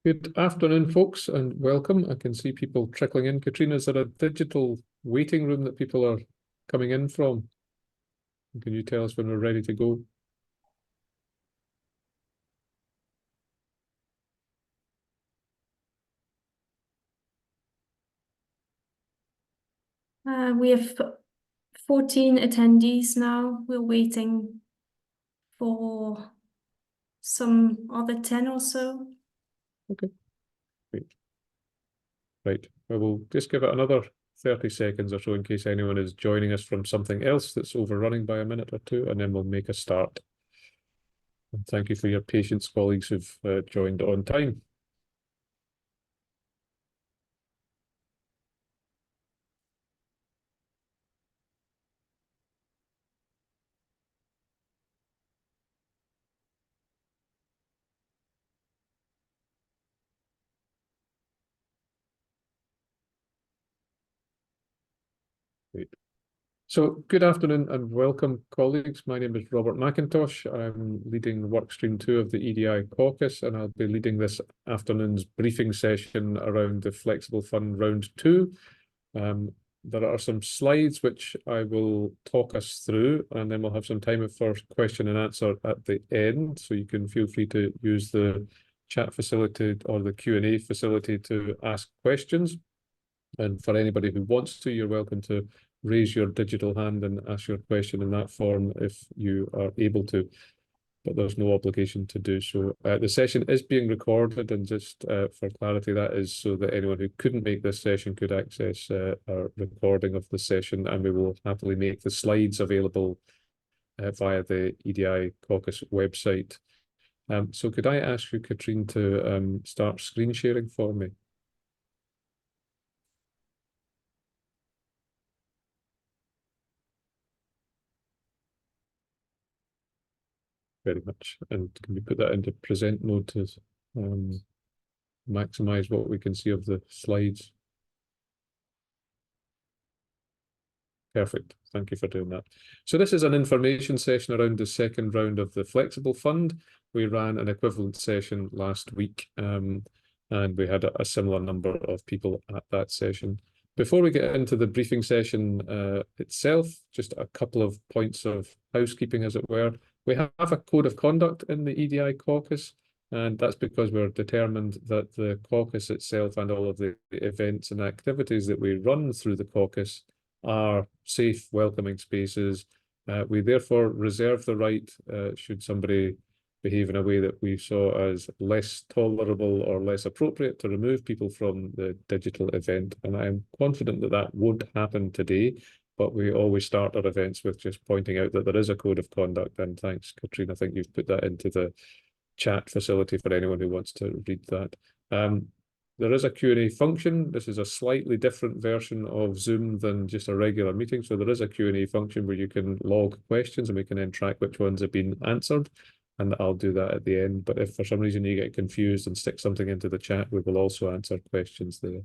Good afternoon, folks, and welcome. I can see people trickling in. Katrina, is there a digital waiting room that people are coming in from? Can you tell us when we're ready to go? We have 14 attendees now. We're waiting for some other 10 or so. Okay, great. Right, well, we'll just give it another 30 seconds or so in case anyone is joining us from something else that's overrunning by a minute or two, and then we'll make a start. And thank you for your patience, colleagues who've joined on time. Great. So good afternoon and welcome, colleagues. My name is Robert Macintosh. I'm leading workstream 2 of the EDI Caucus, and I'll be leading this afternoon's briefing session around the Flexible Fund Round 2. There are some slides which I will talk us through, and then we'll have some time for question and answer at the end. So you can feel free to use the chat facility or the Q&A facility to ask questions. And for anybody who wants to, you're welcome to raise your digital hand and ask your question in that form if you are able to, but there's no obligation to do so. The session is being recorded, and just for clarity, that is so that anyone who couldn't make this session could access a recording of the session, and we will happily make the slides available via the EDI Caucus website. So could I ask you, Katrine, to start screen sharing for me? Very much. And can we put that into present mode to maximize what we can see of the slides? Perfect. Thank you for doing that. So this is an information session around the second round of the Flexible Fund. We ran an equivalent session last week, and we had a similar number of people at that session. Before we get into the briefing session itself, just a couple of points of housekeeping, as it were. We have a code of conduct in the EDI Caucus, and that's because we're determined that the caucus itself and all of the events and activities that we run through the caucus are safe, welcoming spaces. We therefore reserve the right, should somebody behave in a way that we saw as less tolerable or less appropriate, to remove people from the digital event. And I'm confident that that won't happen today, but we always start our events with just pointing out that there is a code of conduct. And thanks, Katrina, I think you've put that into the chat facility for anyone who wants to read that. There is a Q&A function. This is a slightly different version of Zoom than just a regular meeting. So there is a Q&A function where you can log questions and we can then track which ones have been answered. And I'll do that at the end. But if for some reason you get confused and stick something into the chat, we will also answer questions there.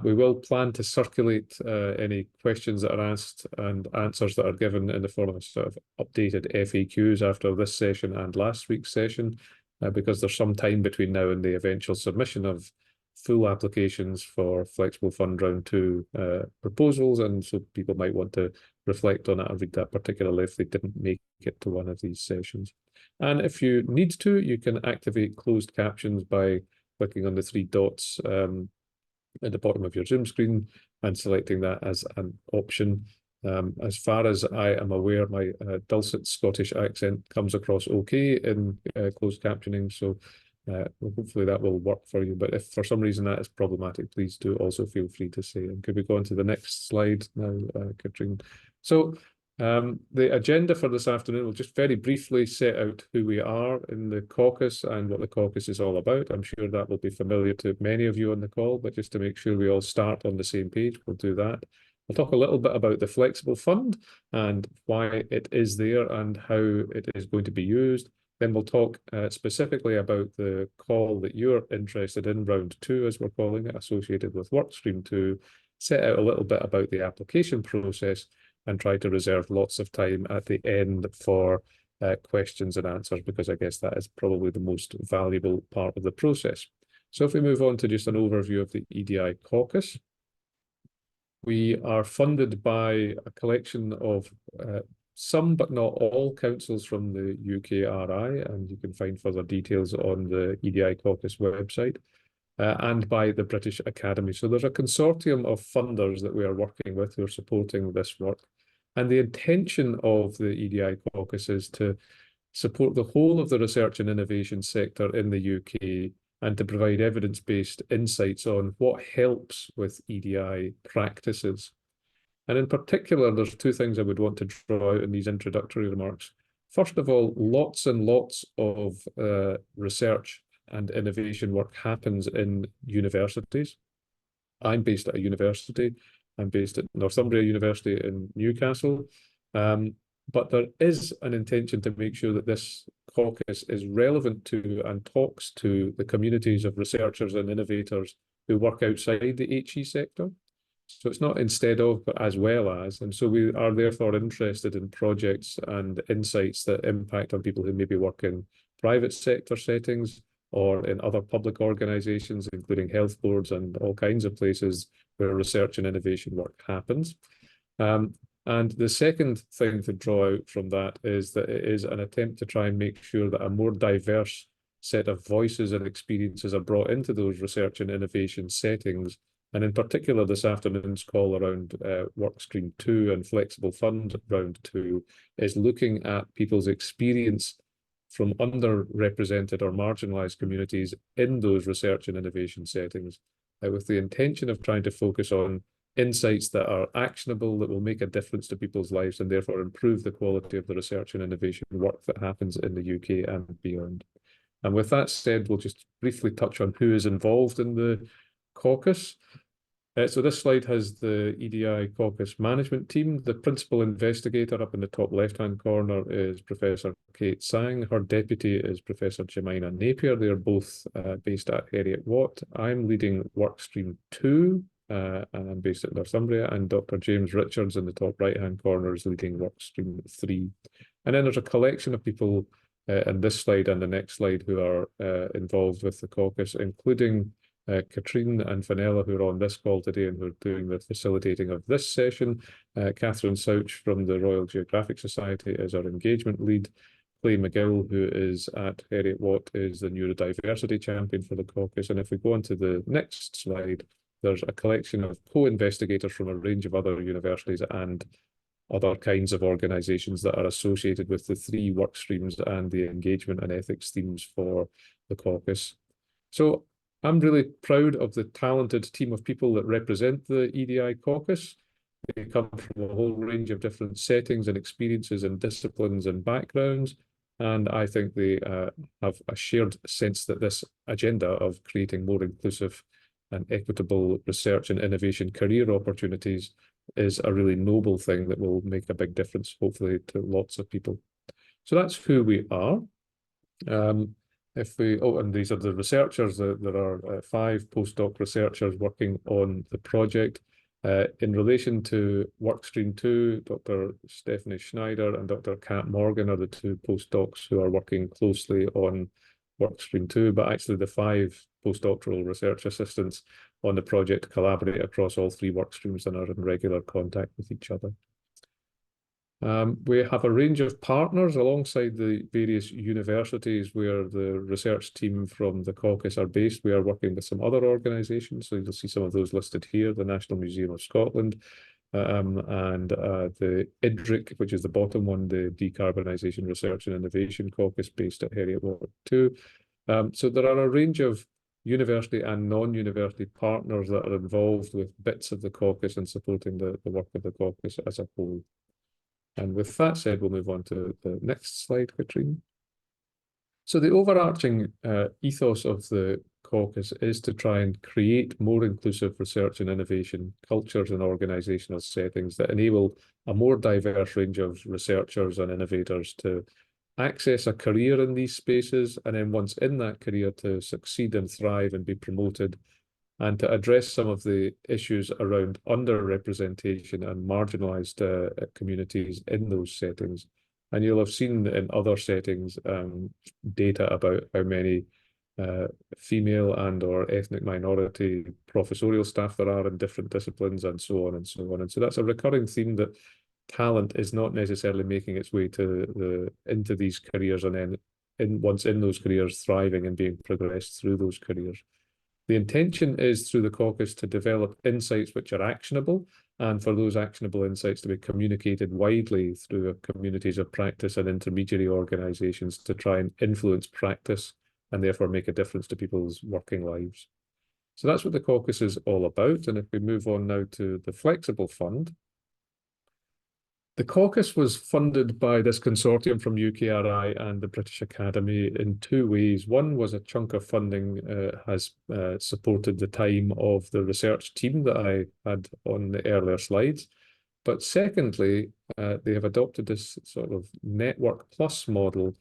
We will plan to circulate any questions that are asked and answers that are given in the form of sort of updated FAQs after this session and last week's session, because there's some time between now and the eventual submission of full applications for Flexible Fund Round 2 proposals, and so people might want to reflect on it and read that particularly if they didn't make it to one of these sessions. And if you need to, you can activate closed captions by clicking on the three dots at the bottom of your Zoom screen and selecting that as an option. As far as I am aware, my dulcet Scottish accent comes across okay in closed captioning, so hopefully that will work for you. But if for some reason that is problematic, please do also feel free to say. And could we go on to the next slide now, Katrine? So the agenda for this afternoon will just very briefly set out who we are in the caucus and what the caucus is all about. I'm sure that will be familiar to many of you on the call, but just to make sure we all start on the same page, we'll do that. We'll talk a little bit about the Flexible Fund and why it is there and how it is going to be used. Then we'll talk specifically about the call that you're interested in, round 2, as we're calling it, associated with workstream 2, set out a little bit about the application process, and try to reserve lots of time at the end for questions and answers, because I guess that is probably the most valuable part of the process. So if we move on to just an overview of the EDI Caucus, we are funded by a collection of some but not all councils from the UKRI, and you can find further details on the EDI Caucus website, and by the British Academy. So there's a consortium of funders that we are working with who are supporting this work. And the intention of the EDI Caucus is to support the whole of the research and innovation sector in the UK and to provide evidence-based insights on what helps with EDI practices. And in particular, there's two things I would want to draw out in these introductory remarks. First of all, lots and lots of research and innovation work happens in universities. I'm based at a university. I'm based at Northumbria University in Newcastle. But there is an intention to make sure that this caucus is relevant to and talks to the communities of researchers and innovators who work outside the HE sector. So it's not instead of, but as well as. And so we are therefore interested in projects and insights that impact on people who maybe work in private sector settings or in other public organizations, including health boards and all kinds of places where research and innovation work happens. And the second thing to draw out from that is that it is an attempt to try and make sure that a more diverse set of voices and experiences are brought into those research and innovation settings. And in particular, this afternoon's call around workstream 2 and flexible fund round 2 is looking at people's experience from underrepresented or marginalized communities in those research and innovation settings, with the intention of trying to focus on insights that are actionable, that will make a difference to people's lives and therefore improve the quality of the research and innovation work that happens in the UK and beyond. And with that said, we'll just briefly touch on who is involved in the caucus. So this slide has the EDI Caucus management team. The principal investigator up in the top left-hand corner is Professor Kate Sang. Her deputy is Professor Jemina Napier. They are both based at Heriot Watt. I'm leading workstream 2, and I'm based at Northumbria, and Dr. James Richards in the top right-hand corner is leading workstream 3. And then there's a collection of people in this slide and the next slide who are involved with the caucus, including Katrine and Fenella, who are on this call today and who are doing the facilitating of this session. Catherine Souch from the Royal Geographic Society is our engagement lead. Clay McGill, who is at Heriot Watt, is the neurodiversity champion for the caucus. And if we go on to the next slide, there's a collection of co-investigators from a range of other universities and other kinds of organisations that are associated with the 3 work streams and the engagement and ethics themes for the caucus. So I'm really proud of the talented team of people that represent the EDI caucus. They come from a whole range of different settings and experiences and disciplines and backgrounds. And I think they have a shared sense that this agenda of creating more inclusive and equitable research and innovation career opportunities is a really noble thing that will make a big difference, hopefully, to lots of people. So that's who we are. And these are the researchers. There are 5 postdoc researchers working on the project. In relation to workstream 2, Dr. Stephanie Schneider and Dr. Kat Morgan are the 2 postdocs who are working closely on workstream 2, but actually the 5 postdoctoral research assistants on the project collaborate across all 3 work streams and are in regular contact with each other. We have a range of partners alongside the various universities where the research team from the caucus are based. We are working with some other organisations, so you'll see some of those listed here, the National Museum of Scotland, and the EDICa, which is the bottom one, the Decarbonisation Research and Innovation Caucus based at Heriot Watt 2. So there are a range of university and non-university partners that are involved with bits of the caucus and supporting the work of the caucus as a whole. And with that said, we'll move on to the next slide, Katrine. So the overarching ethos of the caucus is to try and create more inclusive research and innovation cultures and organisational settings that enable a more diverse range of researchers and innovators to access a career in these spaces, and then once in that career to succeed and thrive and be promoted, and to address some of the issues around underrepresentation and marginalised communities in those settings, And you'll have seen in other settings data about how many female and or ethnic minority professorial staff there are in different disciplines, and so on and so on. And so that's a recurring theme, that talent is not necessarily making its way to into these careers, and then once in those careers, thriving and being progressed through those careers. The intention is through the caucus to develop insights which are actionable, and for those actionable insights to be communicated widely through communities of practice and intermediary organisations to try and influence practice and therefore make a difference to people's working lives. So that's what the caucus is all about. And if we move on now to the Flexible Fund, the caucus was funded by this consortium from UKRI and the British Academy in two ways. One was a chunk of funding has supported the time of the research team that I had on the earlier slides. But secondly, they have adopted this sort of network plus model,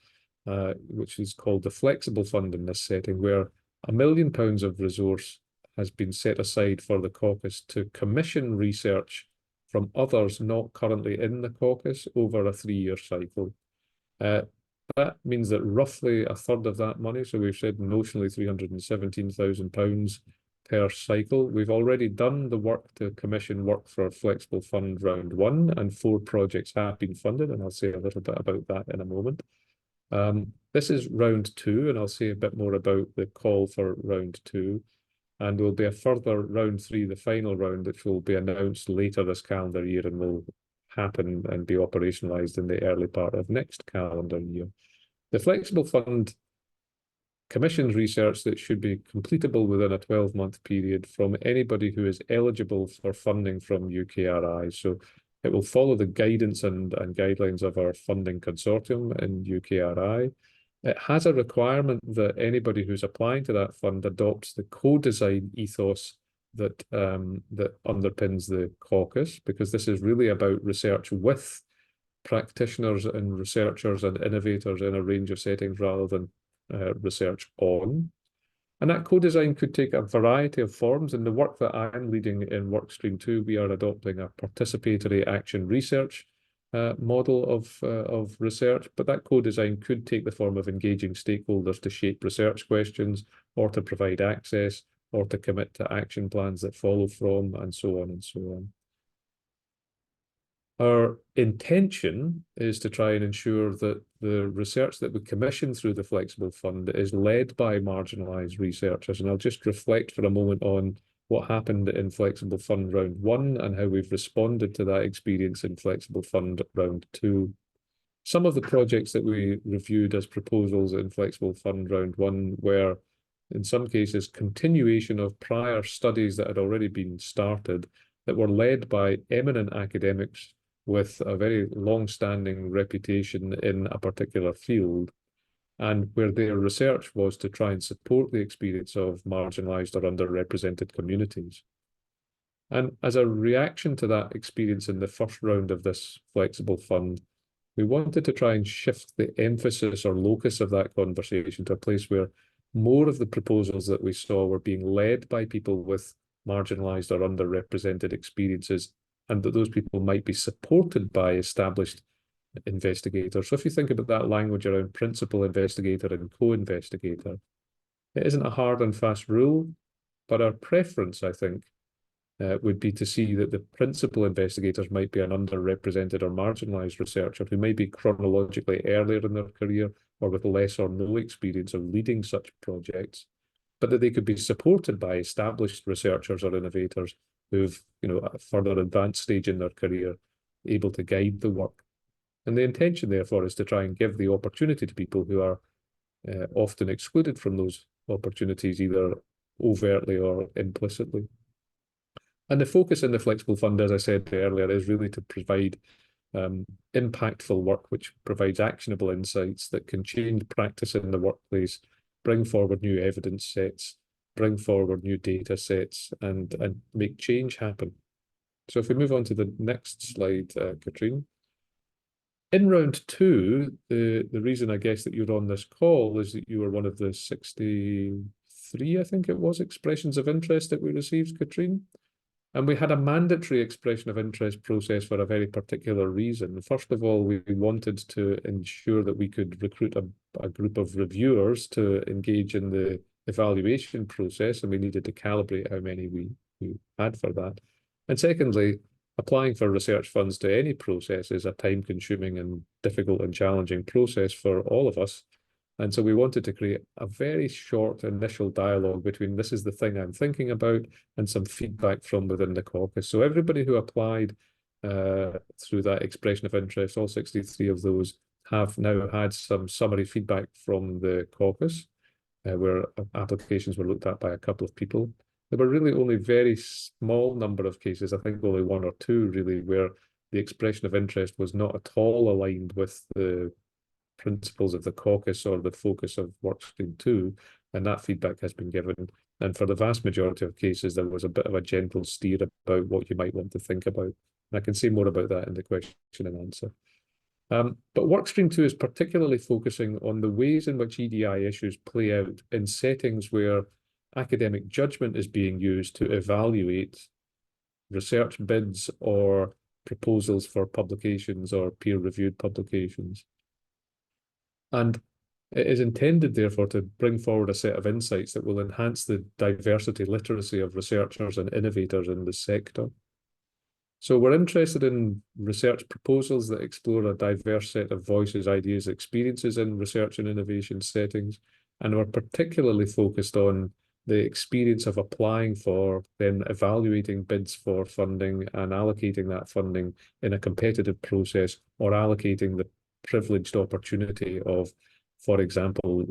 which is called the Flexible Fund in this setting, where £1 million of resource has been set aside for the caucus to commission research from others not currently in the caucus over a 3-year cycle. That means that roughly a third of that money, so we've said notionally £317,000 per cycle. We've already done the work to commission work for Flexible Fund Round 1, and 4 projects have been funded, and I'll say a little bit about that in a moment. This is Round 2, and I'll say a bit more about the call for Round 2. And there will be a further Round 3, the final round, which will be announced later this calendar year and will happen and be operationalised in the early part of next calendar year. The Flexible Fund commissions research that should be completable within a 12-month period from anybody who is eligible for funding from UKRI. So it will follow the guidance and guidelines of our funding consortium in UKRI. It has a requirement that anybody who's applying to that fund adopts the co-design ethos that that underpins the caucus, because this is really about research with practitioners and researchers and innovators in a range of settings rather than research on. And that co-design could take a variety of forms. In the work that I'm leading in Workstream 2, we are adopting a participatory action research model of research, but that co-design could take the form of engaging stakeholders to shape research questions, or to provide access, or to commit to action plans that follow from, and so on and so on. Our intention is to try and ensure that the research that we commission through the Flexible Fund is led by marginalised researchers. And I'll just reflect for a moment on what happened in Flexible Fund Round 1 and how we've responded to that experience in Flexible Fund Round 2. Some of the projects that we reviewed as proposals in Flexible Fund Round 1 were, in some cases, continuation of prior studies that had already been started, that were led by eminent academics with a very long-standing reputation in a particular field, and where their research was to try and support the experience of marginalised or underrepresented communities. And as a reaction to that experience in the first round of this Flexible Fund, we wanted to try and shift the emphasis or locus of that conversation to a place where more of the proposals that we saw were being led by people with marginalised or underrepresented experiences, and that those people might be supported by established investigator. So if you think about that language around principal investigator and co-investigator, it isn't a hard and fast rule, but our preference, I think, would be to see that the principal investigators might be an underrepresented or marginalised researcher who may be chronologically earlier in their career or with less or no experience of leading such projects, but that they could be supported by established researchers or innovators who've, at a further advanced stage in their career, able to guide the work. And the intention, therefore, is to try and give the opportunity to people who are often excluded from those opportunities, either overtly or implicitly. And the focus in the Flexible Fund, as I said earlier, is really to provide impactful work which provides actionable insights that can change practice in the workplace, bring forward new evidence sets, bring forward new data sets, and make change happen. So if we move on to the next slide, Katrine. In Round 2, the reason I guess that you're on this call is that you were one of the 63, I think it was, expressions of interest that we received, Katrine. And we had a mandatory expression of interest process for a very particular reason. First of all, we wanted to ensure that we could recruit a group of reviewers to engage in the evaluation process, and we needed to calibrate how many we had for that. And secondly, applying for research funds to any process is a time-consuming and difficult and challenging process for all of us. And so we wanted to create a very short initial dialogue between this is the thing I'm thinking about and some feedback from within the caucus. So everybody who applied through that expression of interest, all 63 of those, have now had some summary feedback from the caucus, where applications were looked at by a couple of people. There were really only very small number of cases, I think only one or two really, where the expression of interest was not at all aligned with the principles of the caucus or the focus of workstream 2, and that feedback has been given. And for the vast majority of cases, there was a bit of a gentle steer about what you might want to think about. And I can say more about that in the question and answer. But workstream 2 is particularly focusing on the ways in which EDI issues play out in settings where academic judgment is being used to evaluate research bids or proposals for publications or peer-reviewed publications. And it is intended, therefore, to bring forward a set of insights that will enhance the diversity literacy of researchers and innovators in the sector. So we're interested in research proposals that explore a diverse set of voices, ideas, experiences in research and innovation settings. And we're particularly focused on the experience of applying for, then evaluating bids for funding and allocating that funding in a competitive process, or allocating the privileged opportunity of, for example,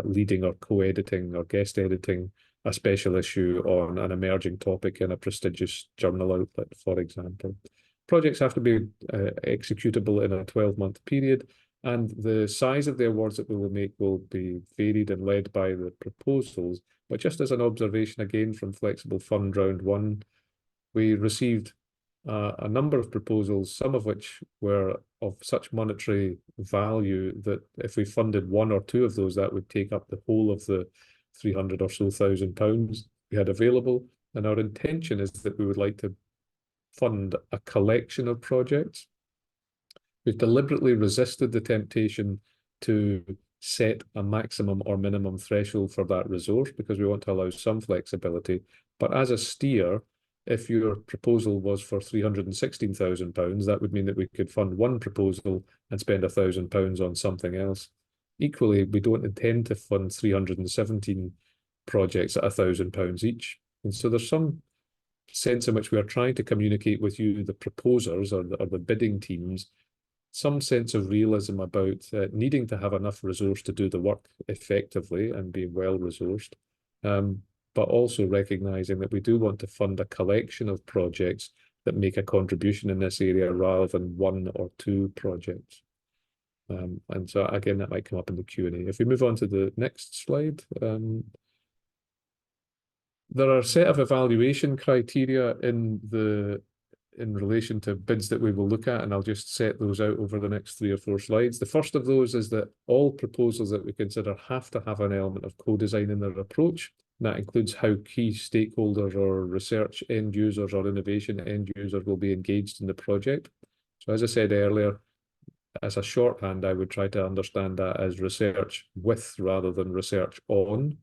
leading or co-editing or guest editing a special issue on an emerging topic in a prestigious journal outlet, for example. Projects have to be executable in a 12-month period, and the size of the awards that we will make will be varied and led by the proposals. But just as an observation again from Flexible Fund Round 1, we received a number of proposals, some of which were of such monetary value that if we funded one or two of those, that would take up the whole of the 300 or so thousand pounds we had available. And our intention is that we would like to fund a collection of projects. We've deliberately resisted the temptation to set a maximum or minimum threshold for that resource because we want to allow some flexibility. But as a steer, if your proposal was for £316,000, that would mean that we could fund one proposal and spend £1,000 on something else. Equally, we don't intend to fund 317 projects at £1,000 each. And so there's some sense in which we are trying to communicate with you, the proposers or the bidding teams, some sense of realism about needing to have enough resource to do the work effectively and be well resourced. But also recognizing that we do want to fund a collection of projects that make a contribution in this area rather than one or two projects. And so again, that might come up in the Q&A. If we move on to the next slide, there are a set of evaluation criteria in relation to bids that we will look at, and I'll just set those out over the next 3 or 4 slides. The first of those is that all proposals that we consider have to have an element of co-design in their approach. That includes how key stakeholders or research end users or innovation end users will be engaged in the project. So as I said earlier, as a shorthand, I would try to understand that as research with rather than research on.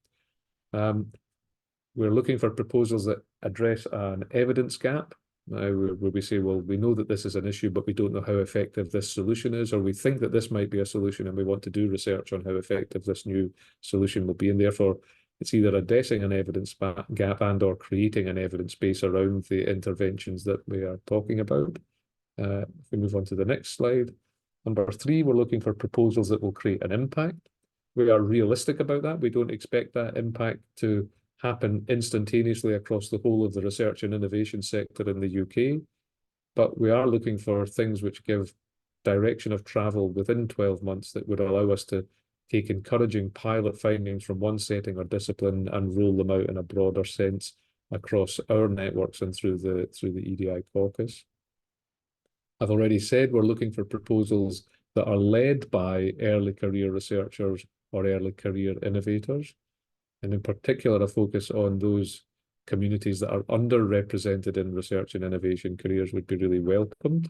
We're looking for proposals that address an evidence gap. Now, where we say, well, we know that this is an issue, but we don't know how effective this solution is, or we think that this might be a solution and we want to do research on how effective this new solution will be. And therefore, it's either addressing an evidence gap and or creating an evidence base around the interventions that we are talking about. If we move on to the next slide. Number 3, we're looking for proposals that will create an impact. We are realistic about that. We don't expect that impact to happen instantaneously across the whole of the research and innovation sector in the UK, but we are looking for things which give direction of travel within 12 months that would allow us to take encouraging pilot findings from one setting or discipline and roll them out in a broader sense across our networks and through the EDI Caucus. I've already said we're looking for proposals that are led by early career researchers or early career innovators, and in particular a focus on those communities that are underrepresented in research and innovation careers would be really welcomed.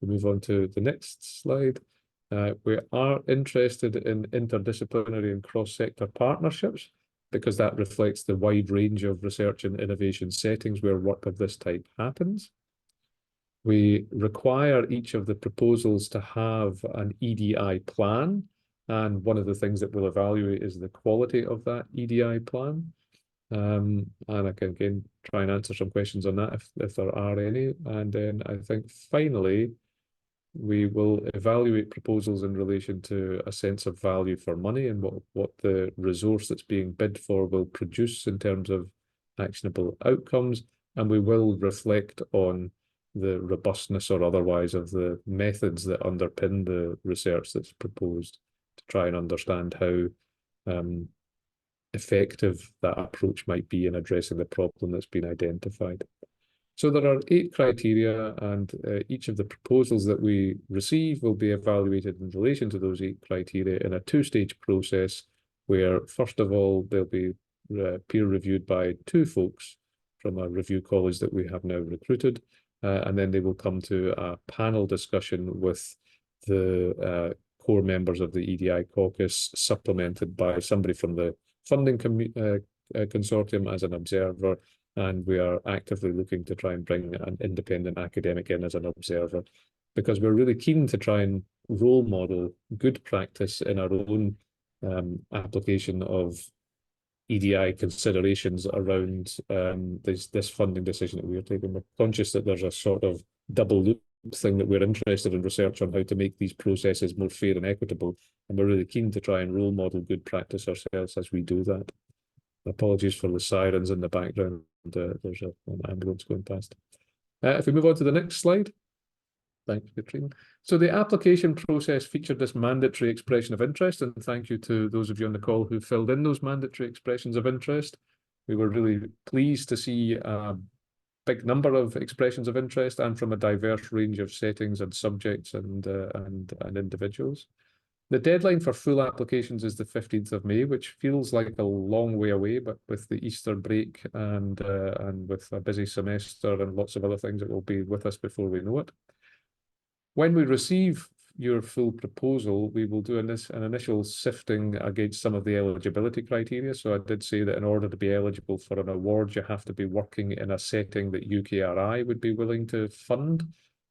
We move on to the next slide. We are interested in interdisciplinary and cross-sector partnerships because that reflects the wide range of research and innovation settings where work of this type happens. We require each of the proposals to have an EDI plan, and one of the things that we'll evaluate is the quality of that EDI plan. And I can again try and answer some questions on that if there are any. And then I think finally, we will evaluate proposals in relation to a sense of value for money and what the resource that's being bid for will produce in terms of actionable outcomes. And we will reflect on the robustness or otherwise of the methods that underpin the research that's proposed to try and understand how effective that approach might be in addressing the problem that's been identified. So there are 8 criteria, and each of the proposals that we receive will be evaluated in relation to those 8 criteria in a 2-stage process where, first of all, they'll be peer reviewed by 2 folks from a review college that we have now recruited, and then they will come to a panel discussion with the core members of the EDI caucus, supplemented by somebody from the funding consortium as an observer, and we are actively looking to try and bring an independent academic in as an observer, because we're really keen to try and role model good practice in our own application of EDI considerations around this funding decision that we are taking. We're conscious that there's a sort of double loop thing that we're interested in research on how to make these processes more fair and equitable, and we're really keen to try and role model good practice ourselves as we do that. Apologies for the sirens in the background. There's an ambulance going past. If we move on to the next slide. Thank you, Katrina. So the application process featured this mandatory expression of interest, and thank you to those of you on the call who filled in those mandatory expressions of interest. We were really pleased to see a big number of expressions of interest and from a diverse range of settings and subjects and individuals. The deadline for full applications is the 15th of May, which feels like a long way away, but with the Easter break and with a busy semester and lots of other things, it will be with us before we know it. When we receive your full proposal, we will do an initial sifting against some of the eligibility criteria. So I did say that in order to be eligible for an award, you have to be working in a setting that UKRI would be willing to fund.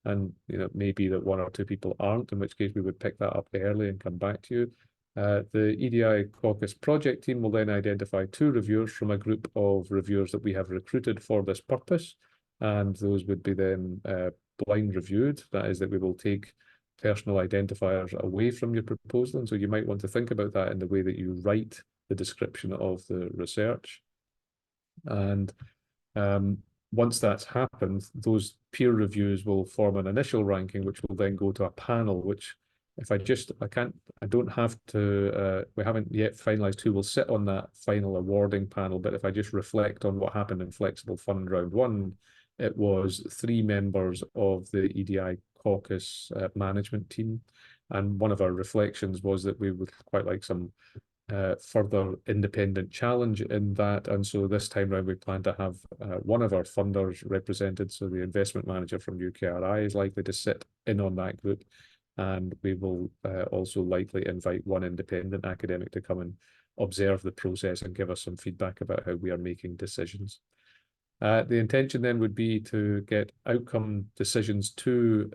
And maybe that 1 or 2 people aren't, in which case we would pick that up early and come back to you. The EDI caucus project team will then identify 2 reviewers from a group of reviewers that we have recruited for this purpose, and those would be then blind reviewed. That is, that we will take personal identifiers away from your proposal, and so you might want to think about that in the way that you write the description of the research. And once that's happened, those peer reviews will form an initial ranking, which will then go to a panel, which if I don't have to, we haven't yet finalized who will sit on that final awarding panel, but if I just reflect on what happened in Flexible Fund Round 1, it was 3 members of the EDI caucus management team. And one of our reflections was that we would quite like some further independent challenge in that, and so this time round we plan to have one of our funders represented. So the investment manager from UKRI is likely to sit in on that group, and we will also likely invite one independent academic to come and observe the process and give us some feedback about how we are making decisions. The intention then would be to get outcome decisions to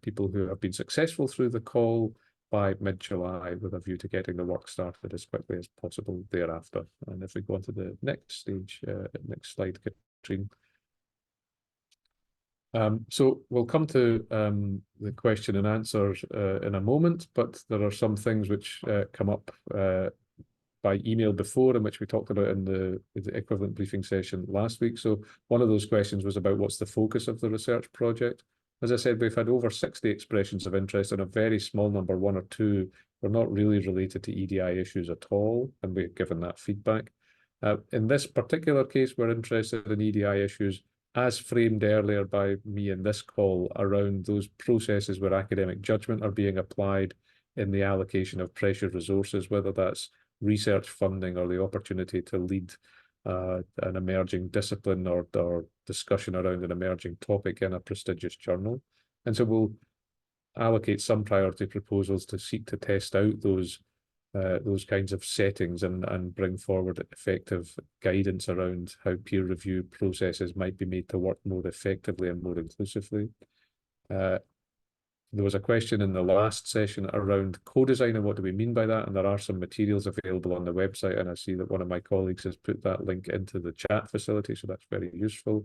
people who have been successful through the call by mid-July, with a view to getting the work started as quickly as possible thereafter. And if we go on to the next stage, next slide, Katrina. So we'll come to the question and answers in a moment, but there are some things which come up by email before, in which we talked about in the equivalent briefing session last week. So one of those questions was about what's the focus of the research project. As I said, we've had over 60 expressions of interest, and a very small number, 1 or 2, were not really related to EDI issues at all, and we've given that feedback. In this particular case, we're interested in EDI issues as framed earlier by me in this call around those processes where academic judgment are being applied in the allocation of precious resources, whether that's research funding or the opportunity to lead an emerging discipline or discussion around an emerging topic in a prestigious journal. And so we'll allocate some priority proposals to seek to test out those kinds of settings and bring forward effective guidance around how peer review processes might be made to work more effectively and more inclusively. There was a question in the last session around co-design and what do we mean by that, and there are some materials available on the website, and I see that one of my colleagues has put that link into the chat facility, so that's very useful.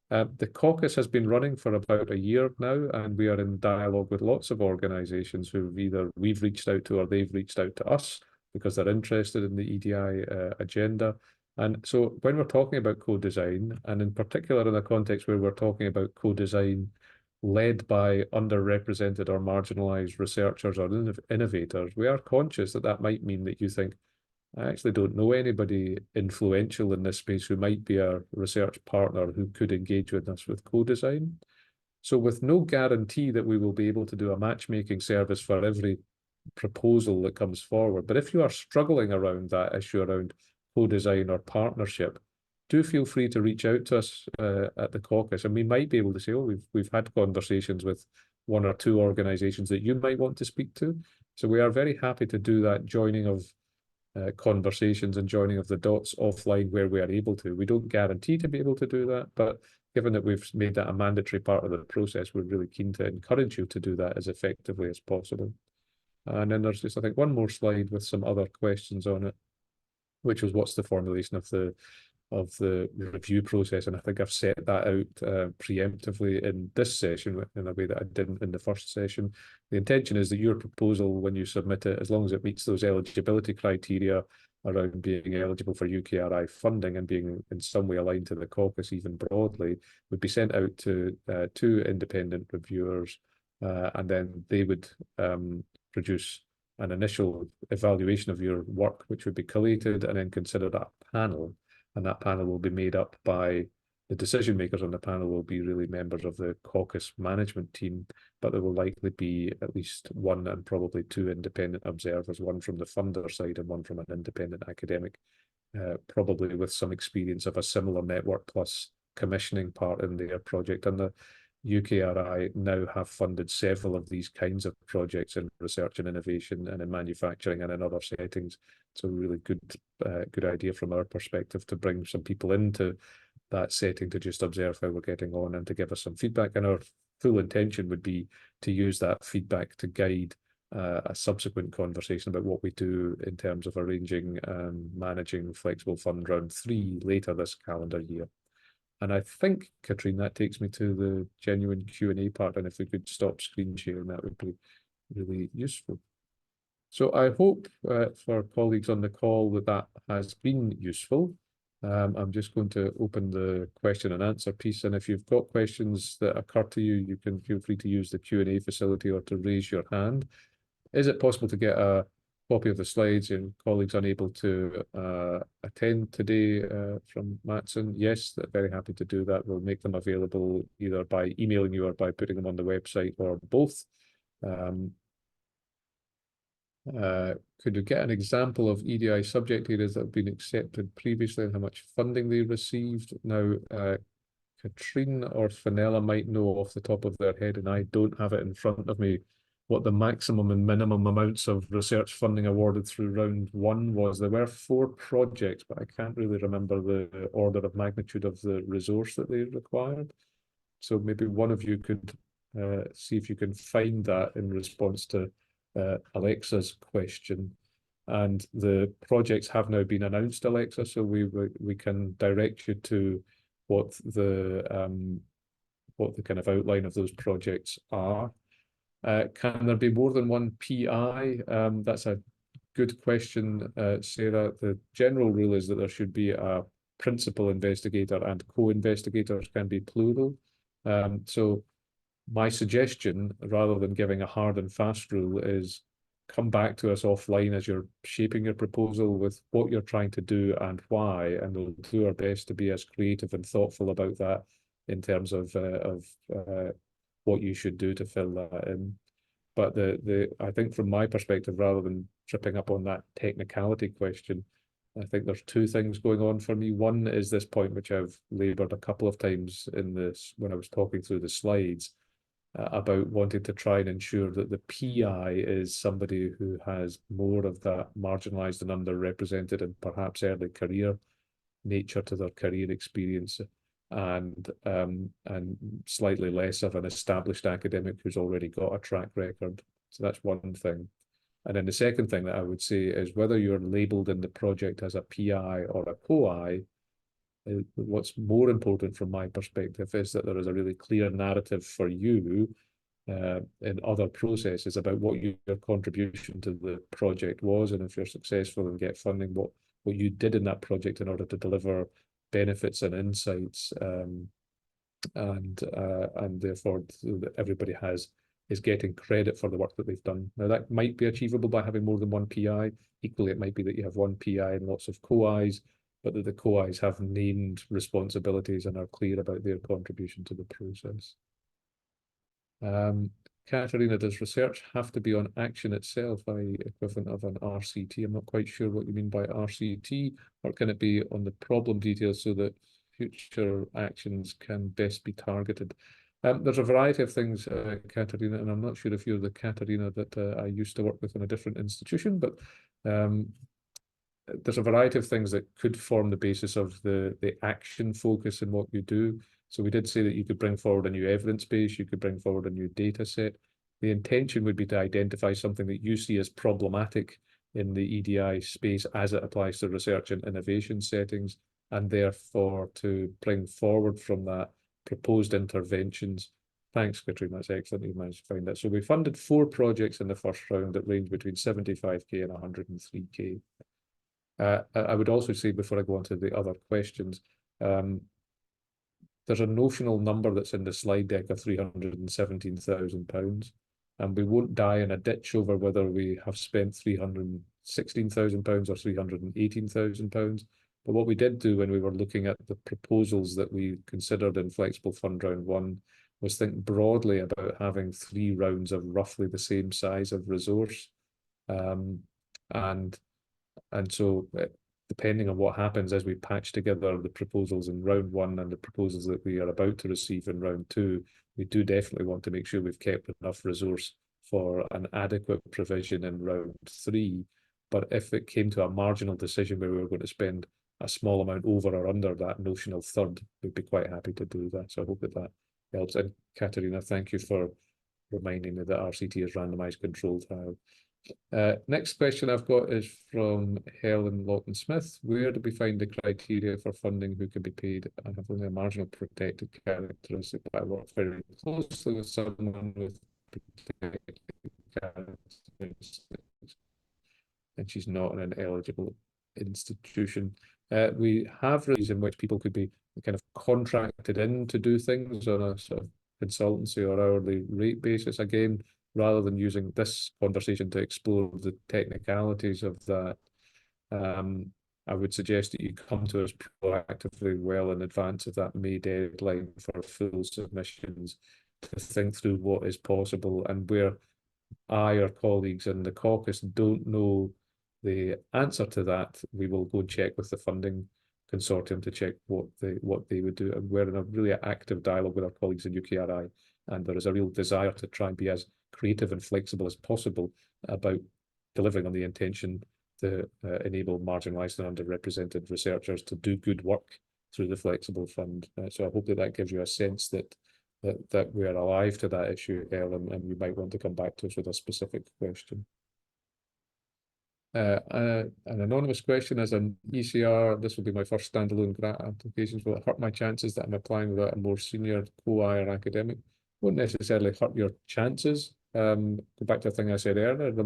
The caucus has been running for about a year now, and we are in dialogue with lots of organisations who either we've reached out to or they've reached out to us because they're interested in the EDI agenda. And so when we're talking about co-design, and in particular in a context where we're talking about co-design led by underrepresented or marginalised researchers or innovators, we are conscious that that might mean that you think, I actually don't know anybody influential in this space who might be a research partner who could engage with us with co-design. So with no guarantee that we will be able to do a matchmaking service for every proposal that comes forward, but if you are struggling around that issue around co-design or partnership, do feel free to reach out to us at the caucus, and we might be able to say, oh, we've had conversations with one or two organisations that you might want to speak to. So we are very happy to do that joining of conversations and joining of the dots offline where we are able to. We don't guarantee to be able to do that, but given that we've made that a mandatory part of the process, we're really keen to encourage you to do that as effectively as possible. And then there's just, I think, one more slide with some other questions on it, which was what's the formulation of the review process, and I think I've set that out preemptively in this session in a way that I didn't in the first session. The intention is that your proposal, when you submit it, as long as it meets those eligibility criteria around being eligible for UKRI funding and being in some way aligned to the caucus even broadly, would be sent out to 2 independent reviewers, and then they would produce an initial evaluation of your work, which would be collated and then considered a panel. And that panel will be made up by the decision makers on the panel will be really members of the caucus management team, but there will likely be at least 1 and probably 2 independent observers, 1 from the funder side and 1 from an independent academic, probably with some experience of a similar network plus commissioning part in their project. And the UKRI now have funded several of these kinds of projects in research and innovation and in manufacturing and in other settings. It's a really good idea from our perspective to bring some people into that setting to just observe how we're getting on and to give us some feedback. And our full intention would be to use that feedback to guide a subsequent conversation about what we do in terms of arranging and managing Flexible Fund Round 3 later this calendar year. And I think, Katrine, that takes me to the genuine Q&A part, and if we could stop screen sharing, that would be really useful. So I hope for colleagues on the call that has been useful. I'm just going to open the question and answer piece, and if you've got questions that occur to you, you can feel free to use the Q&A facility or to raise your hand. Is it possible to get a copy of the slides and colleagues unable to attend today from Matson? Yes, they're very happy to do that. We'll make them available either by emailing you or by putting them on the website or both. Could you get an example of EDI subject areas that have been accepted previously and how much funding they received? Now, Katrine or Fenella might know off the top of their head, and I don't have it in front of me, what the maximum and minimum amounts of research funding awarded through round 1 was. There were 4 projects, but I can't really remember the order of magnitude of the resource that they required. So maybe one of you could see if you can find that in response to Alexa's question. And the projects have now been announced, Alexa, so we can direct you to what the kind of outline of those projects are. Can there be more than one PI? That's a good question, Sarah. The general rule is that there should be a principal investigator and co-investigators can be plural. So my suggestion, rather than giving a hard and fast rule, is come back to us offline as you're shaping your proposal with what you're trying to do and why, and we'll do our best to be as creative and thoughtful about that in terms of what you should do to fill that in. But I think from my perspective, rather than tripping up on that technicality question, I think there's two things going on for me. One is this point which I've laboured a couple of times in this when I was talking through the slides, about wanting to try and ensure that the PI is somebody who has more of that marginalised and underrepresented and perhaps early career nature to their career experience, and slightly less of an established academic who's already got a track record. So that's one thing. And then the second thing that I would say is whether you're labelled in the project as a PI or a co-I, what's more important from my perspective is that there is a really clear narrative for you in other processes about what your contribution to the project was, and if you're successful and get funding, what you did in that project in order to deliver benefits and insights, and therefore everybody is getting credit for the work that they've done. Now that might be achievable by having more than one PI. Equally, it might be that you have one PI and lots of co-Is, but that the co-Is have named responsibilities and are clear about their contribution to the process. Katerina, does research have to be on action itself, i.e. equivalent of an RCT? I'm not quite sure what you mean by RCT, or can it be on the problem details so that future actions can best be targeted? There's a variety of things, Katerina, and I'm not sure if you're the Katerina that I used to work with in a different institution, but there's a variety of things that could form the basis of the action focus in what you do. So we did say that you could bring forward a new evidence base, you could bring forward a new data set. The intention would be to identify something that you see as problematic in the EDI space as it applies to research and innovation settings, and therefore to bring forward from that proposed interventions. Thanks, Katrina, that's excellent, you managed to find that. So we funded 4 projects in the first round that ranged between 75k and 103k. I would also say, before I go on to the other questions, there's a notional number that's in the slide deck of £317,000, and we won't die in a ditch over whether we have spent £316,000 or £318,000. But what we did do when we were looking at the proposals that we considered in Flexible Fund Round 1 was think broadly about having 3 rounds of roughly the same size of resource. And so depending on what happens as we patch together the proposals in round 1 and the proposals that we are about to receive in round 2, we do definitely want to make sure we've kept enough resource for an adequate provision in round 3. But if it came to a marginal decision where we were going to spend a small amount over or under that notional third, we'd be quite happy to do that. So I hope that that helps. And Katerina, thank you for reminding me that RCT is randomised controlled trial. Next question I've got is from Helen Lawton-Smith. Where do we find the criteria for funding who can be paid? I have only a marginal protected characteristic, but I work very closely with someone with protected characteristics, and she's not in an eligible institution. We have reasons in which people could be kind of contracted in to do things on a sort of consultancy or hourly rate basis. Again, rather than using this conversation to explore the technicalities of that, I would suggest that you come to us proactively well in advance of that May deadline for full submissions to think through what is possible, and where I or colleagues in the Caucus don't know the answer to that, we will go and check with the funding consortium to check what they would do. And we're in a really active dialogue with our colleagues in UKRI, and there is a real desire to try and be as creative and flexible as possible about delivering on the intention to enable marginalised and underrepresented researchers to do good work through the Flexible Fund. So I hope that that gives you a sense that we are alive to that issue, Ellen, and you might want to come back to us with a specific question. An anonymous question: as an ECR, this will be my first standalone grant applications. Will it hurt my chances that I'm applying without a more senior co-I or academic? Won't necessarily hurt your chances. Go back to the thing I said earlier. You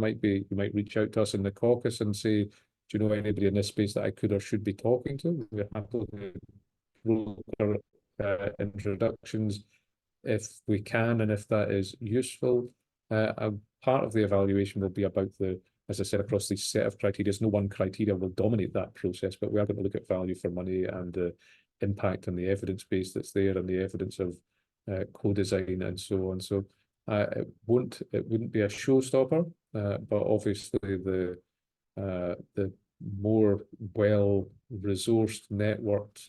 might reach out to us in the Caucus and say, do you know anybody in this space that I could or should be talking to? We're happy to broker introductions if we can, and if that is useful. A part of the evaluation will be about as I said, across these set of criteria. No one criteria will dominate that process, but we are going to look at value for money and the impact on the evidence base that's there and the evidence of co-design and so on. So it wouldn't be a showstopper, but obviously the more well-resourced, networked,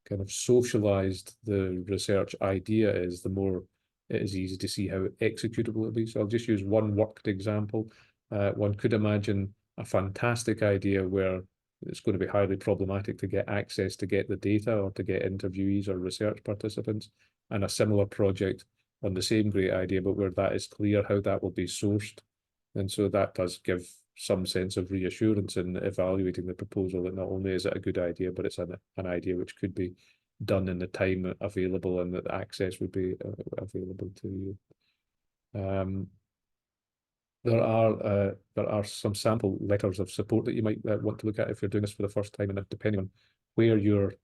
kind of socialized the research idea is, the more it is easy to see how executable it'll be. So I'll just use one worked example. One could imagine a fantastic idea where it's going to be highly problematic to get access to get the data or to get interviewees or research participants, and a similar project on the same great idea, but where that is clear how that will be sourced. And so that does give some sense of reassurance in evaluating the proposal, that not only is it a good idea, but it's an idea which could be done in the time available and that access would be available to you. There are some sample letters of support that you might want to look at if you're doing this for the first time, and depending on where your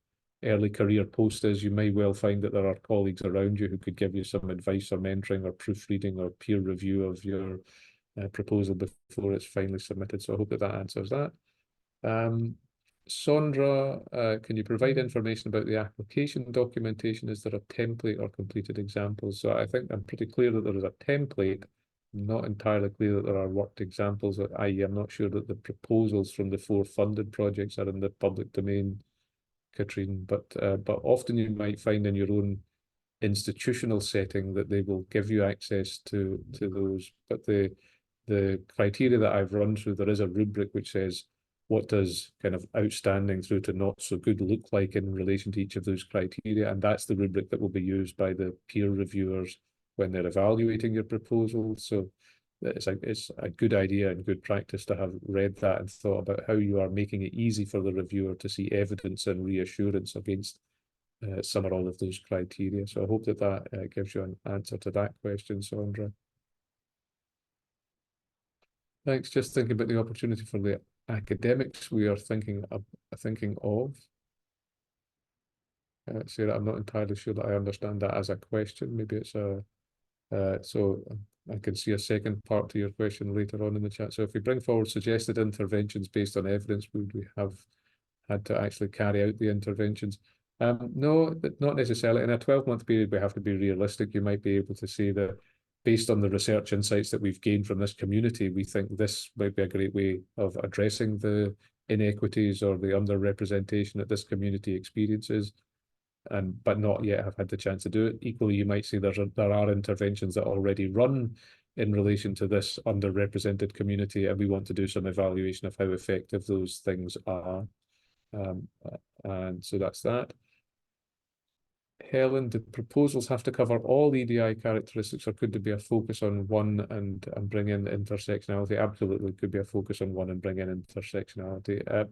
early career post is, you may well find that there are colleagues around you who could give you some advice or mentoring or proofreading or peer review of your proposal before it's finally submitted. So I hope that that answers that. Sondra, can you provide information about the application documentation? Is there a template or completed examples? So I think I'm pretty clear that there is a template. I'm not entirely clear that there are worked examples, i.e. I'm not sure that the proposals from the 4 funded projects are in the public domain, Katrine, but often you might find in your own institutional setting that they will give you access to those. But the criteria that I've run through, there is a rubric which says what does kind of outstanding through to not so good look like in relation to each of those criteria, and that's the rubric that will be used by the peer reviewers when they're evaluating your proposal. So it's a good idea and good practice to have read that and thought about how you are making it easy for the reviewer to see evidence and reassurance against some or all of those criteria. So I hope that that gives you an answer to that question, Sondra. Thanks. Just thinking about the opportunity for the academics we are thinking of. Sarah, I'm not entirely sure that I understand that as a question. Maybe it's a so I can see a second part to your question later on in the chat. So if we bring forward suggested interventions based on evidence, would we have had to actually carry out the interventions? No, not necessarily. In a 12-month period, we have to be realistic. You might be able to say that based on the research insights that we've gained from this community, we think this might be a great way of addressing the inequities or the underrepresentation that this community experiences, but not yet have had the chance to do it. Equally, you might say there are interventions that already run in relation to this underrepresented community, and we want to do some evaluation of how effective those things are. And so that's that. Helen, do proposals have to cover all EDI characteristics, or could there be a focus on one and bring in intersectionality? Absolutely, could be a focus on one and bring in intersectionality.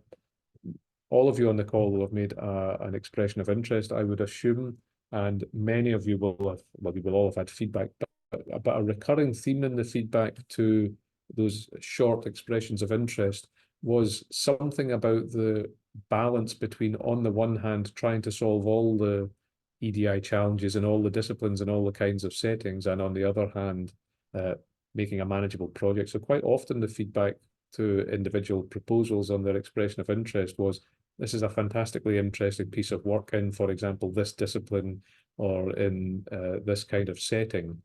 All of you on the call will have made an expression of interest, I would assume, and many of you will have, well, we will all have had feedback, but a recurring theme in the feedback to those short expressions of interest was something about the balance between, on the one hand, trying to solve all the EDI challenges in all the disciplines and all the kinds of settings, and on the other hand, making a manageable project. So quite often the feedback to individual proposals on their expression of interest was, this is a fantastically interesting piece of work in, for example, this discipline or in this kind of setting,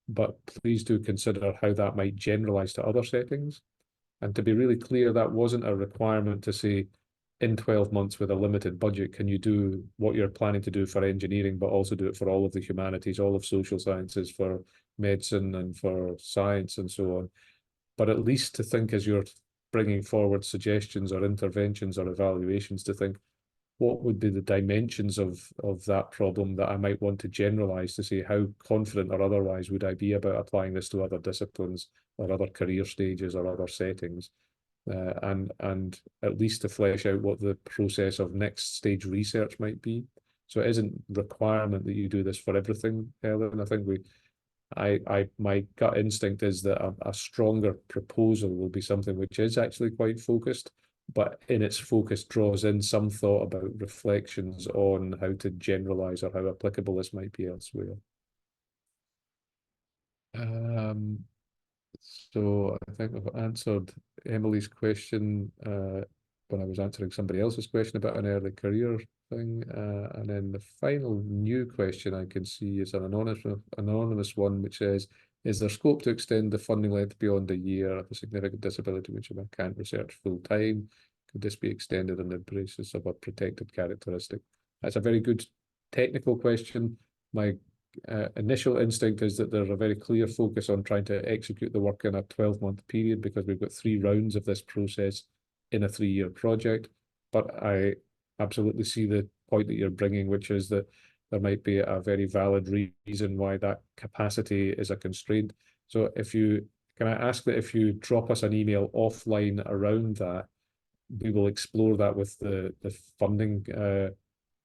but please do consider how that might generalize to other settings. And to be really clear, that wasn't a requirement to say, in 12 months with a limited budget, can you do what you're planning to do for engineering, but also do it for all of the humanities, all of social sciences, for medicine and for science and so on. But at least to think, as you're bringing forward suggestions or interventions or evaluations, to think, what would be the dimensions of that problem that I might want to generalize, to say how confident or otherwise would I be about applying this to other disciplines or other career stages or other settings, and at least to flesh out what the process of next stage research might be. So it isn't requirement that you do this for everything, Helen. I think my gut instinct is that a stronger proposal will be something which is actually quite focused, but in its focus draws in some thought about reflections on how to generalize or how applicable this might be elsewhere. So I think I've answered Emily's question when I was answering somebody else's question about an early career thing. And then the final new question I can see is an anonymous one, which says, Is there scope to extend the funding length beyond a year of a significant disability which I can't research full time? Could this be extended on the basis of a protected characteristic? That's a very good technical question. My initial instinct is that there's a very clear focus on trying to execute the work in a 12-month period because we've got 3 rounds of this process in a 3-year project. But I absolutely see the point that you're bringing, which is that there might be a very valid reason why that capacity is a constraint. So can I ask that if you drop us an email offline around that, we will explore that with the funding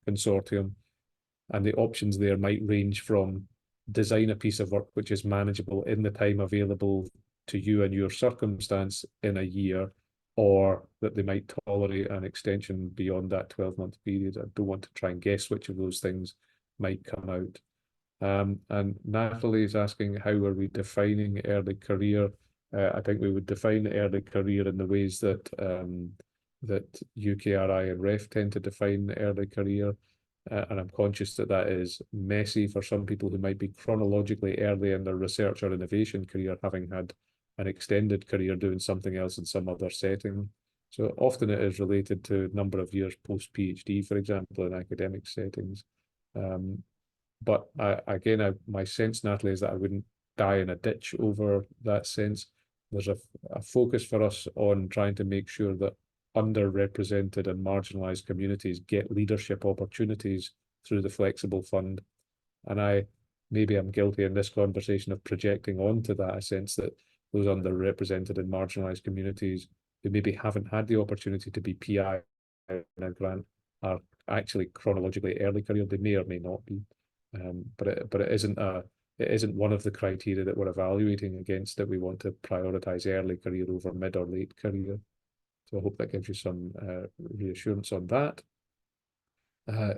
consortium, and the options there might range from design a piece of work which is manageable in the time available to you and your circumstance in a year, or that they might tolerate an extension beyond that 12-month period. I don't want to try and guess which of those things might come out. And Natalie is asking, how are we defining early career? I think we would define early career in the ways that that UKRI and REF tend to define early career. And I'm conscious that that is messy for some people who might be chronologically early in their research or innovation career, having had an extended career doing something else in some other setting. So often it is related to number of years post-PhD, for example, in academic settings. But my sense, Natalie, is that I wouldn't die in a ditch over that sense. There's a focus for us on trying to make sure that underrepresented and marginalized communities get leadership opportunities through the Flexible Fund. And maybe I'm guilty in this conversation of projecting onto that a sense that those underrepresented and marginalized communities who maybe haven't had the opportunity to be PI in a grant are actually chronologically early career. They may or may not be. But it isn't one of the criteria that we're evaluating against, that we want to prioritize early career over mid or late career. So I hope that gives you some reassurance on that.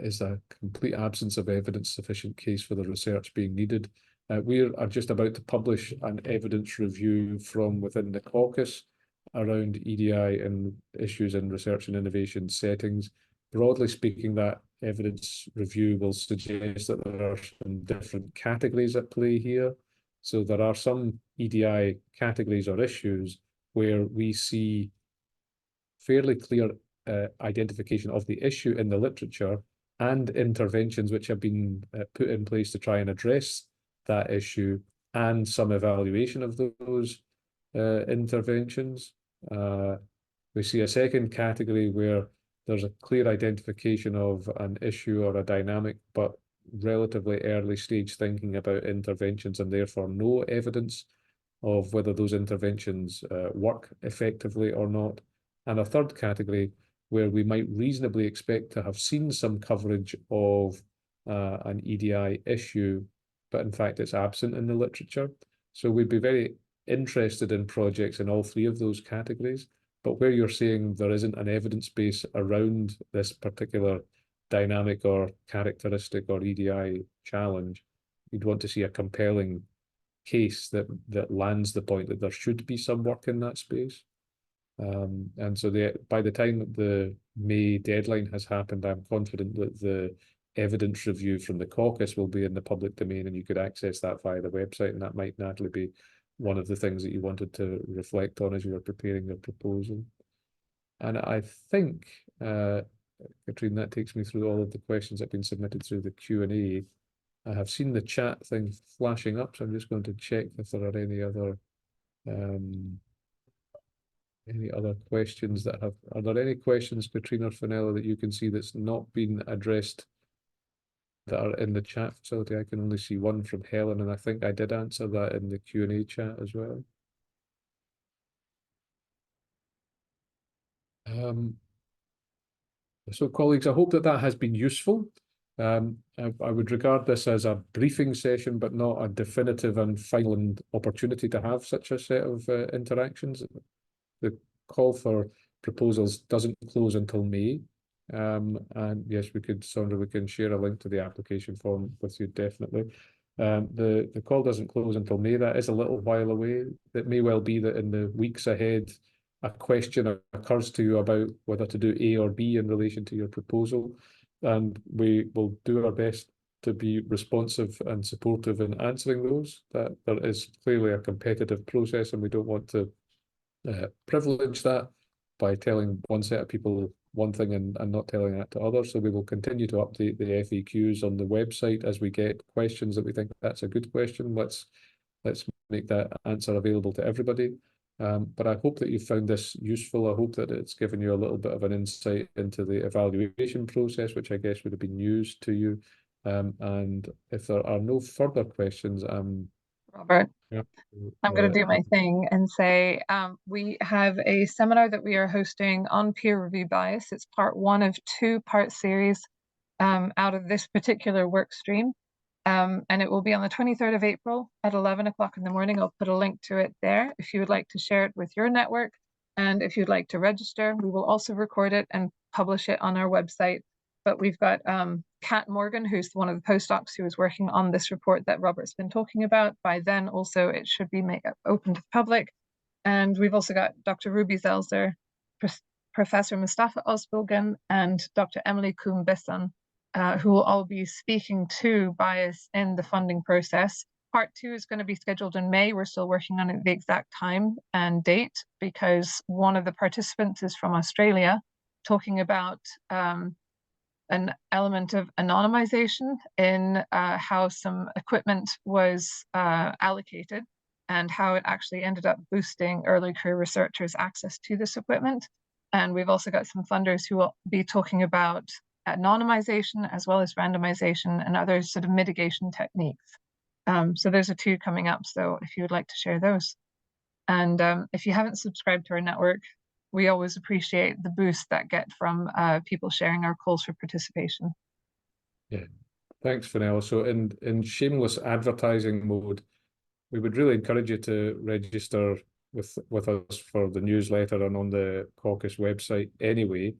Is a complete absence of evidence sufficient case for the research being needed? We are just about to publish an evidence review from within the Caucus around EDI and issues in research and innovation settings. Broadly speaking, that evidence review will suggest that there are some different categories at play here. So there are some EDI categories or issues where we see fairly clear identification of the issue in the literature and interventions which have been put in place to try and address that issue, and some evaluation of those interventions. We see a second category where there's a clear identification of an issue or a dynamic, but relatively early stage thinking about interventions, and therefore no evidence of whether those interventions work effectively or not. And a third category where we might reasonably expect to have seen some coverage of an EDI issue, but in fact it's absent in the literature. So we'd be very interested in projects in all 3 of those categories. But where you're saying there isn't an evidence base around this particular dynamic or characteristic or EDI challenge, you'd want to see a compelling case that lands the point that there should be some work in that space. And so by the time that the May deadline has happened, I'm confident that the evidence review from the Caucus will be in the public domain, and you could access that via the website, and that might naturally be one of the things that you wanted to reflect on as you were preparing your proposal. And I think, Katrine, that takes me through all of the questions that have been submitted through the Q&A. I have seen the chat thing flashing up, so I'm just going to check if there are any other questions are there any questions, Katrine or Fenella, that you can see that's not been addressed that are in the chat facility? I can only see one from Helen, and I think I did answer that in the Q&A chat as well. So colleagues, I hope that has been useful. I would regard this as a briefing session, but not a definitive and final opportunity to have such a set of interactions. The call for proposals doesn't close until May. And yes, Sandra, we can share a link to the application form with you, definitely. The call doesn't close until May. That is a little while away. It may well be that in the weeks ahead, a question occurs to you about whether to do A or B in relation to your proposal. And we will do our best to be responsive and supportive in answering those. That there is clearly a competitive process, and we don't want to privilege that by telling one set of people one thing and not telling that to others. So we will continue to update the FAQs on the website as we get questions that we think that's a good question. Let's make that answer available to everybody. But I hope that you found this useful. I hope that it's given you a little bit of an insight into the evaluation process, which I guess would have been news to you. And if there are no further questions, Robert, yeah, I'm going to do my thing and say we have a seminar that we are hosting on peer review bias. It's part 1 of 2-part series out of this particular work stream. And it will be on the 23rd of April at 11 o'clock in the morning. I'll put a link to it there if you would like to share it with your network. And if you'd like to register, we will also record it and publish it on our website. But we've got Kat Morgan, who's one of the postdocs who is working on this report that Robert's been talking about. By then, also, it should be open to the public. And we've also got Dr. Ruby Zelzer, Professor Mustafa Osbilgan, and Dr. Emily Kuhn-Bisson, who will all be speaking to bias in the funding process. Part 2 is going to be scheduled in May. We're still working on the exact time and date because one of the participants is from Australia, talking about an element of anonymization in how some equipment was allocated and how it actually ended up boosting early career researchers' access to this equipment. And we've also got some funders who will be talking about anonymization as well as randomization and other sort of mitigation techniques. So those are 2 coming up. So if you would like to share those. And if you haven't subscribed to our network, we always appreciate the boost that get from people sharing our calls for participation. Yeah, thanks, Fenella. So in shameless advertising mode, we would really encourage you to register with us for the newsletter and on the Caucus website anyway.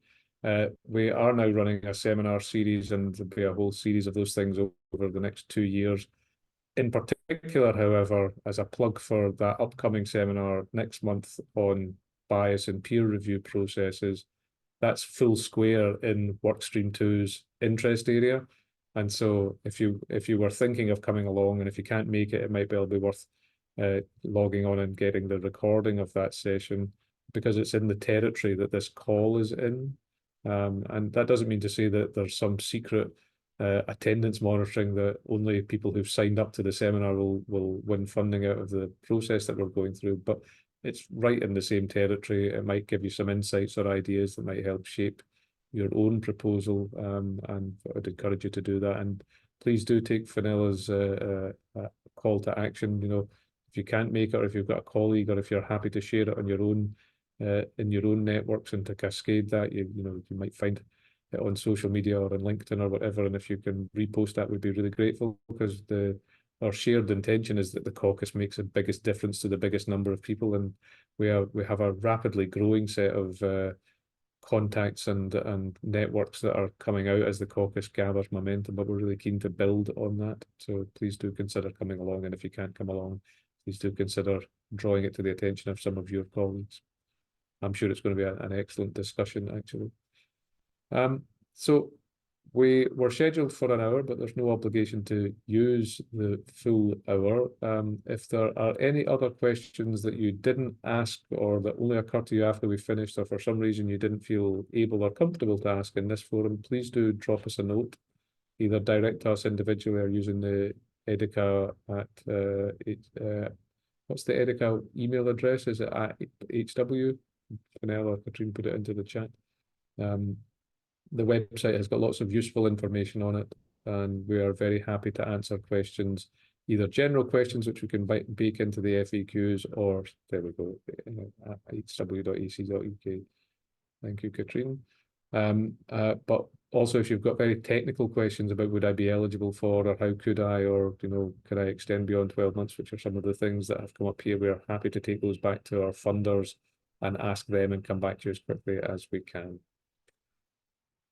We are now running a seminar series, and there'll be a whole series of those things over the next 2 years. In particular, however, as a plug for that upcoming seminar next month on bias and peer review processes, that's full square in Workstream 2's interest area. And so if you were thinking of coming along, and if you can't make it, it might well be worth logging on and getting the recording of that session, because it's in the territory that this call is in. And that doesn't mean to say that there's some secret attendance monitoring that only people who've signed up to the seminar will win funding out of the process that we're going through, but it's right in the same territory. It might give you some insights or ideas that might help shape your own proposal, and I'd encourage you to do that. And please do take Fenella's call to action. You know, if you can't make it, or if you've got a colleague, or if you're happy to share it on your own in your own networks and to cascade that, you know, you might find it on social media or on LinkedIn or whatever. And if you can repost that, we'd be really grateful, because our shared intention is that the caucus makes the biggest difference to the biggest number of people, and we have a rapidly growing set of contacts and networks that are coming out as the caucus gathers momentum, but we're really keen to build on that. So please do consider coming along, and if you can't come along, please do consider drawing it to the attention of some of your colleagues. I'm sure it's going to be an excellent discussion, actually. So we were scheduled for an hour, but there's no obligation to use the full hour. If there are any other questions that you didn't ask, or that only occurred to you after we finished, or for some reason you didn't feel able or comfortable to ask in this forum, please do drop us a note, either direct to us individually or using the EDICa at what's the EDICa email address? Is it at HW? Fenella or Katrine put it into the chat. The website has got lots of useful information on it, and we are very happy to answer questions, either general questions which we can bake into the FAQs, or there we go, at hw.ac.uk. Thank you, Katrine. But also, if you've got very technical questions about would I be eligible for, or how could I, or could I extend beyond 12 months, which are some of the things that have come up here, we are happy to take those back to our funders and ask them and come back to you as quickly as we can.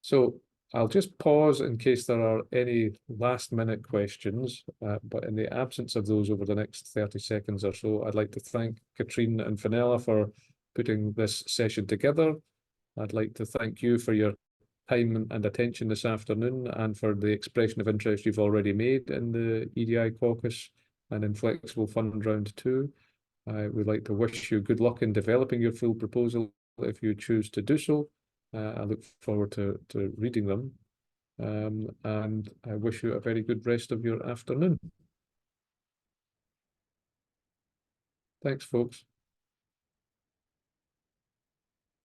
So I'll just pause in case there are any last minute questions, but in the absence of those over the next 30 seconds or so, I'd like to thank Katrine and Fenella for putting this session together. I'd like to thank you for your time and attention this afternoon, and for the expression of interest you've already made in the EDI caucus and in Flexible Fund Round 2. I would like to wish you good luck in developing your full proposal if you choose to do so. I look forward to reading them, and I wish you a very good rest of your afternoon. Thanks, folks.